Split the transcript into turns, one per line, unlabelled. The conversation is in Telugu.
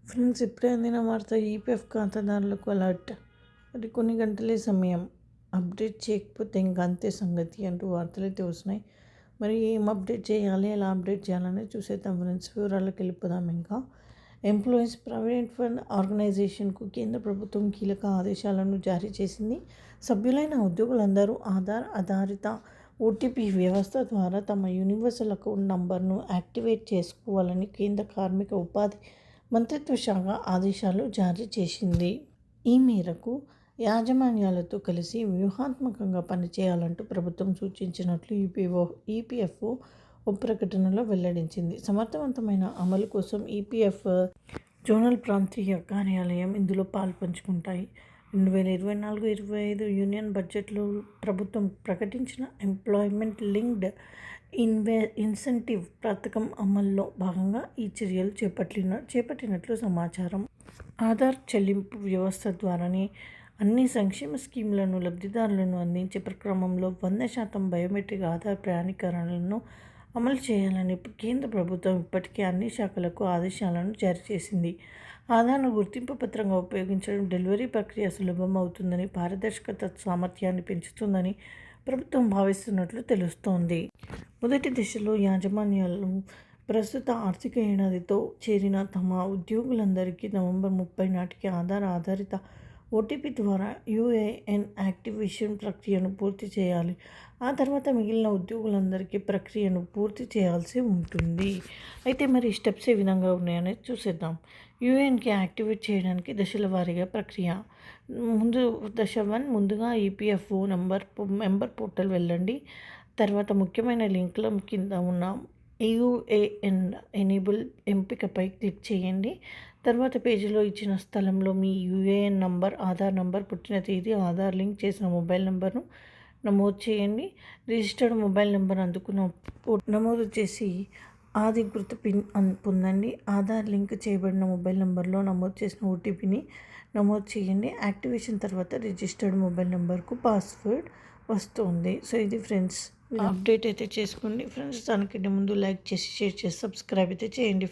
ఫ్రెండ్స్, ఇప్పుడే అందిన వార్త. ఈపీఎఫ్ ఖాతాదారులకు అలర్ట్. మరి కొన్ని గంటలే సమయం, అప్డేట్ చేయకపోతే ఇంకా అంతే సంగతి అంటూ వార్తలైతే వస్తున్నాయి. మరి ఏం అప్డేట్ చేయాలి, ఎలా అప్డేట్ చేయాలని చూసేద్దాం ఫ్రెండ్స్. వివరాలకు వెళ్ళిపోదాం. ఇంకా ఎంప్లాయీస్ ప్రావిడెంట్ ఫండ్ ఆర్గనైజేషన్కు కేంద్ర ప్రభుత్వం కీలక ఆదేశాలను జారీ చేసింది. సభ్యులైన ఉద్యోగులందరూ ఆధార్ ఆధారిత ఓటీపీ వ్యవస్థ ద్వారా తమ యూనివర్సల్ అకౌంట్ నంబర్ను యాక్టివేట్ చేసుకోవాలని కేంద్ర కార్మిక ఉపాధి మంత్రిత్వ శాఖ ఆదేశాలు జారీ చేసింది. ఈ మేరకు యాజమాన్యాలతో కలిసి వ్యూహాత్మకంగా పనిచేయాలంటూ ప్రభుత్వం సూచించినట్లు ఈపీఎఫ్ఓ ఓ ప్రకటనలో వెల్లడించింది. సమర్థవంతమైన అమలు కోసం ఈపీఎఫ్ జోనల్ ప్రాంతీయ కార్యాలయం ఇందులో పాల్పంచుకుంటాయి. 2024-25 యూనియన్ బడ్జెట్లో ప్రభుత్వం ప్రకటించిన ఎంప్లాయ్మెంట్ లింక్డ్ ఇన్సెంటివ్ పథకం అమల్లో భాగంగా ఈ చర్యలు చేపట్టినట్లు సమాచారం. ఆధార్ చెల్లింపు వ్యవస్థ ద్వారానే అన్ని సంక్షేమ స్కీములను లబ్ధిదారులను అందించే క్రమంలో 100% బయోమెట్రిక్ ఆధార్ ప్రమాణీకరణలను అమలు చేయాలని కేంద్ర ప్రభుత్వం ఇప్పటికే అన్ని శాఖలకు ఆదేశాలను జారీ చేసింది. ఆధార్ను గుర్తింపు పత్రంగా ఉపయోగించడం డెలివరీ ప్రక్రియ సులభం అవుతుందని, పారదర్శకత సామర్థ్యాన్ని పెంచుతుందని ప్రభుత్వం భావిస్తున్నట్లు తెలుస్తోంది. మొదటి దశలో యాజమాన్యాలు ప్రస్తుత ఆర్థిక ఏడాదితో చేరిన తమ ఉద్యోగులందరికీ నవంబర్ 30 నాటికి ఆధార్ ఆధారిత ఓటీపీ ద్వారా యూఏఎన్ యాక్టివేషన్ ప్రక్రియను పూర్తి చేయాలి. ఆ తర్వాత మిగిలిన ఉద్యోగులందరికీ ప్రక్రియను పూర్తి చేయాల్సి ఉంటుంది. అయితే మరి స్టెప్స్ ఏ విధంగా ఉన్నాయనేది చూసేద్దాం. యూఏఎన్కి యాక్టివేట్ చేయడానికి దశల వారీగా ప్రక్రియ. దశ 1, ముందుగా ఈపీఎఫ్ఓ మెంబర్ పోర్టల్ వెళ్ళండి. తర్వాత ముఖ్యమైన లింకుల కింద ఉన్న యూఏఎన్ ఎనేబుల్ ఎంపికపై క్లిక్ చేయండి. తర్వాత పేజీలో ఇచ్చిన స్థలంలో మీ యూఏఎన్ నంబర్, ఆధార్ నంబర్, పుట్టిన తేదీ, ఆధార్ లింక్ చేసిన మొబైల్ నంబర్ను నమోదు చేయండి. రిజిస్టర్డ్ మొబైల్ నెంబర్ అందుకున్న నమోదు చేసి ఆది గుర్తు పిన్ పొందండి. ఆధార్ లింక్ చేయబడిన మొబైల్ నెంబర్లో నమోదు చేసిన ఓటీపీని నమోదు చేయండి. యాక్టివేషన్ తర్వాత రిజిస్టర్డ్ మొబైల్ నెంబర్కు పాస్వర్డ్ వస్తుంది. సో ఇది ఫ్రెండ్స్, అప్డేట్ అయితే చేసుకోండి ఫ్రెండ్స్. దానికంటే ముందు లైక్ చేసి, షేర్ చేసి, సబ్స్క్రైబ్ అయితే చేయండి.